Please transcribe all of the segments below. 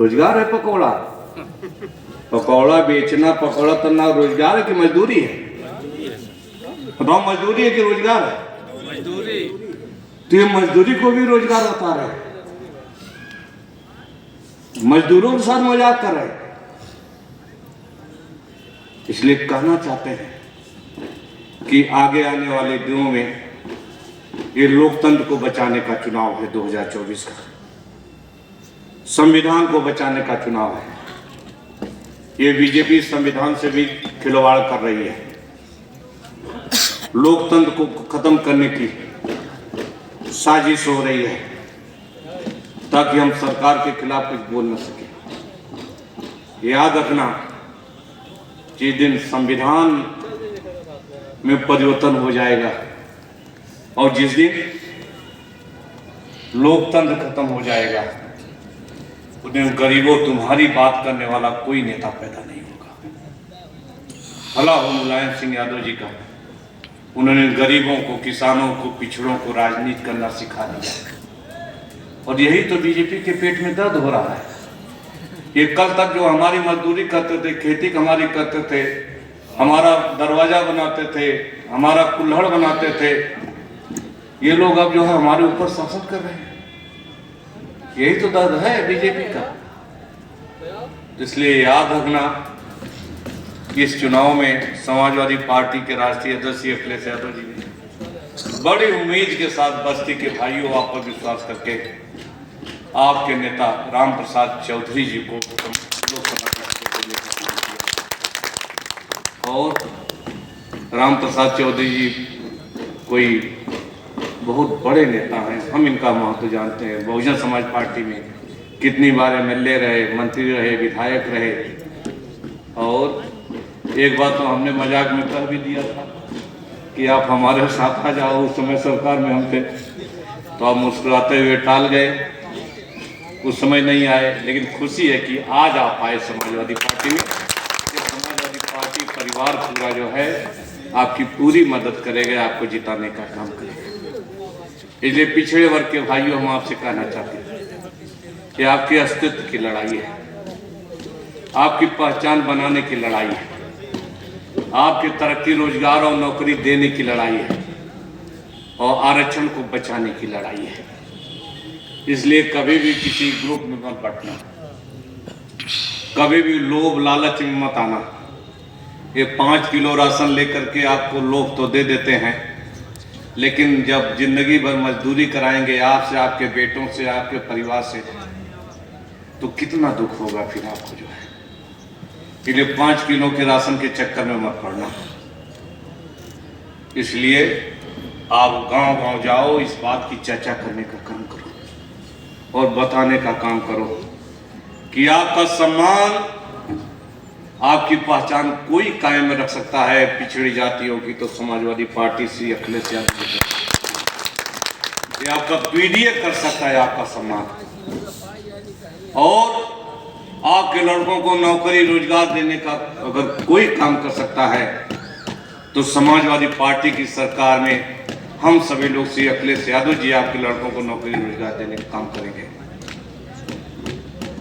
रोजगार है पकौड़ा? पकौड़ा बेचना, पकौड़ा तलना रोजगार है कि मजदूरी है? बताओ, मजदूरी है कि रोजगार है? मजदूरी। तो ये मजदूरी को भी रोजगार बता रहे हैं, मजदूरों के साथ मजाक कर रहे हैं। इसलिए कहना चाहते हैं कि आगे आने वाले दिनों में ये लोकतंत्र को बचाने का चुनाव है 2024 का, संविधान को बचाने का चुनाव है। ये बीजेपी संविधान से भी खिलवाड़ कर रही है, लोकतंत्र को खत्म करने की साजिश हो रही है ताकि हम सरकार के खिलाफ कुछ बोल न सके। याद रखना, जिस दिन संविधान में परिवर्तन हो जाएगा और जिस दिन लोकतंत्र खत्म हो जाएगा, उस दिन गरीबों तुम्हारी बात करने वाला कोई नेता पैदा नहीं होगा। भला हो मुलायम सिंह यादव जी का, उन्होंने गरीबों को, किसानों को, पिछड़ों को राजनीति करना सिखा दिया। और यही तो बीजेपी के पेट में दर्द हो रहा है। ये कल तक जो हमारी मजदूरी करते थे, खेती हमारी करते थे, हमारा दरवाजा बनाते थे, हमारा कुल्हड़ बनाते थे, ये लोग अब जो है हमारे ऊपर शासन कर रहे हैं। यही तो दर्द है बीजेपी का। इसलिए याद रखना कि इस चुनाव में समाजवादी पार्टी के राष्ट्रीय अध्यक्ष अखिलेश यादव जी ने बड़ी उम्मीद के साथ बस्ती के भाइयों आप पर विश्वास करके आपके नेता राम प्रसाद चौधरी जी को लोकसभा के लिए, और राम प्रसाद चौधरी जी कोई बहुत बड़े नेता हैं, हम इनका महत्व जानते हैं। बहुजन समाज पार्टी में कितनी बार एमएलए रहे, मंत्री रहे, विधायक रहे, और एक बात तो हमने मजाक में कह भी दिया था कि आप हमारे साथ आ जाओ। उस समय सरकार में हम थे तो आप मुस्कुराते हुए टाल गए, उस समय नहीं आए। लेकिन खुशी है कि आज आप आए समाजवादी पार्टी में। ये समाजवादी पार्टी परिवार पूरा जो है आपकी पूरी मदद करेगा, आपको जिताने का काम करेगा। इसलिए पिछड़े वर्ग के भाइयों, हम आपसे कहना चाहते हैं कि आपके अस्तित्व की लड़ाई है, आपकी पहचान बनाने की लड़ाई है, आपकी तरक्की, रोजगार और नौकरी देने की लड़ाई है, और आरक्षण को बचाने की लड़ाई है। इसलिए कभी भी किसी ग्रुप में मत बटना, कभी भी लोभ लालच में मत आना। ये 5 किलो राशन लेकर के आपको लोग तो दे देते हैं, लेकिन जब जिंदगी भर मजदूरी कराएंगे आपसे, आपके बेटों से, आपके परिवार से, तो कितना दुख होगा फिर आपको जो है। इसलिए 5 किलो के राशन के चक्कर में मत पड़ना। इसलिए आप गांव-गांव जाओ, इस बात की चर्चा करने का काम करो और बताने का काम करो कि आपका सम्मान, आपकी पहचान कोई कायम रख सकता है पिछड़ी जातियों की, तो समाजवादी पार्टी से अखिलेश यादव जी, ये आपका पीडीए कर सकता है आपका सम्मान, और आपके लड़कों को नौकरी रोजगार देने का अगर कोई काम कर सकता है तो समाजवादी पार्टी की सरकार में हम सभी लोग श्री अखिलेश यादव जी आपके लड़कों को नौकरी रोजगार देने का काम करेंगे।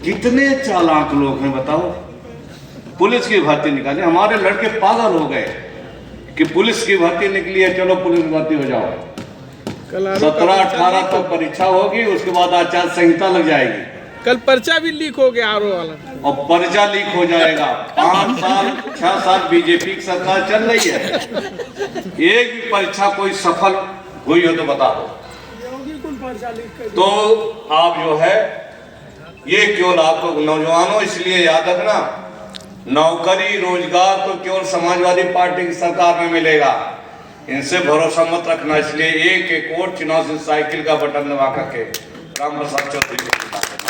कितने चालाक लोग हैं बताओ। पुलिस की भर्ती निकाली, हमारे लड़के पागल हो गए कि पुलिस की भर्ती निकली है, चलो पुलिस भर्ती हो जाओ। 17-18 तक परीक्षा होगी, उसके बाद आचार संहिता लग जाएगी। कल पर्चा भी लीक हो गया आरओ वाला, और पर्चा लीक हो जाएगा। 5 साल 6 साल बीजेपी की सरकार चल रही है, एक भी परीक्षा कोई सफल हुई हो तो बता दो। तो आप जो है ये केवल आपको नौजवानों, इसलिए याद रखना, नौकरी रोजगार तो केवल समाजवादी पार्टी की सरकार में मिलेगा, इनसे भरोसा मत रखना। इसलिए एक और चुनाव से साइकिल का बटन दबा करके राम प्रसाद चौधरी को जिता देना।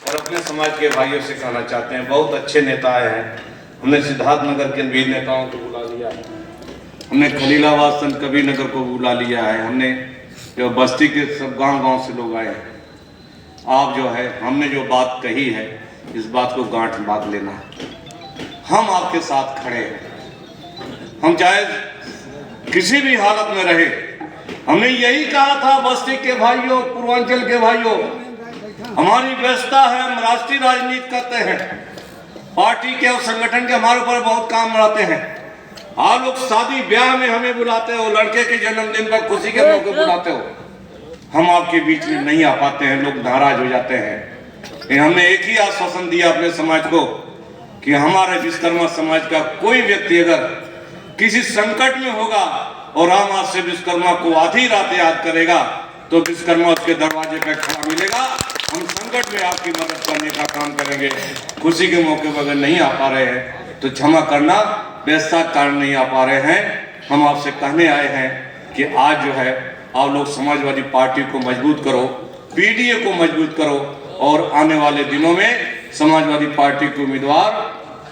और अपने समाज के भाइयों से कहना चाहते हैं, बहुत अच्छे नेता आए हैं। हमने सिद्धार्थनगर के वीर नेताओं को बुला लिया है, हमने खलीलाबाद संत कबीर नगर को बुला लिया है, हमने जो बस्ती के सब गांव-गांव से लोग आए हैं। आप जो है, हमने जो बात कही है, इस बात को गांठ बांध लेना। हम आपके साथ खड़े हैं, हम चाहे किसी भी हालत में रहे। हमने यही कहा था बस्ती के भाइयों, पूर्वांचल के भाइयों, हमारी व्यवस्था है, हम राष्ट्रीय राजनीति करते हैं, पार्टी के और संगठन के हमारे ऊपर बहुत काम बढ़ाते हैं। आप लोग शादी ब्याह में हमें बुलाते हो, लड़के के जन्मदिन पर खुशी के मौके बुलाते हो, हम आपके बीच में नहीं आ पाते हैं, लोग नाराज हो जाते हैं। लेकिन हमने एक ही आश्वासन दिया अपने समाज को कि हमारे विश्वकर्मा समाज का कोई व्यक्ति अगर किसी संकट में होगा और हम आज से विश्वकर्मा को आधी रात याद करेगा तो विश्वकर्मा उसके दरवाजे पर खड़ा मिलेगा। हम संकट में आपकी मदद करने का काम करेंगे। खुशी के मौके पर अगर नहीं आ पा रहे हैं तो क्षमा करना, व्यवस्था के कारण नहीं आ पा रहे हैं। हम आपसे कहने आए हैं कि आज जो है आप लोग समाजवादी पार्टी को मजबूत करो, पीडीए को मजबूत करो और आने वाले दिनों में समाजवादी पार्टी के उम्मीदवार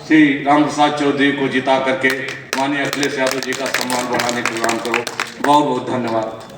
श्री रामप्रसाद चौधरी को जिता करके माननीय अखिलेश यादव जी का सम्मान बढ़ाने का काम करो। बहुत बहुत धन्यवाद।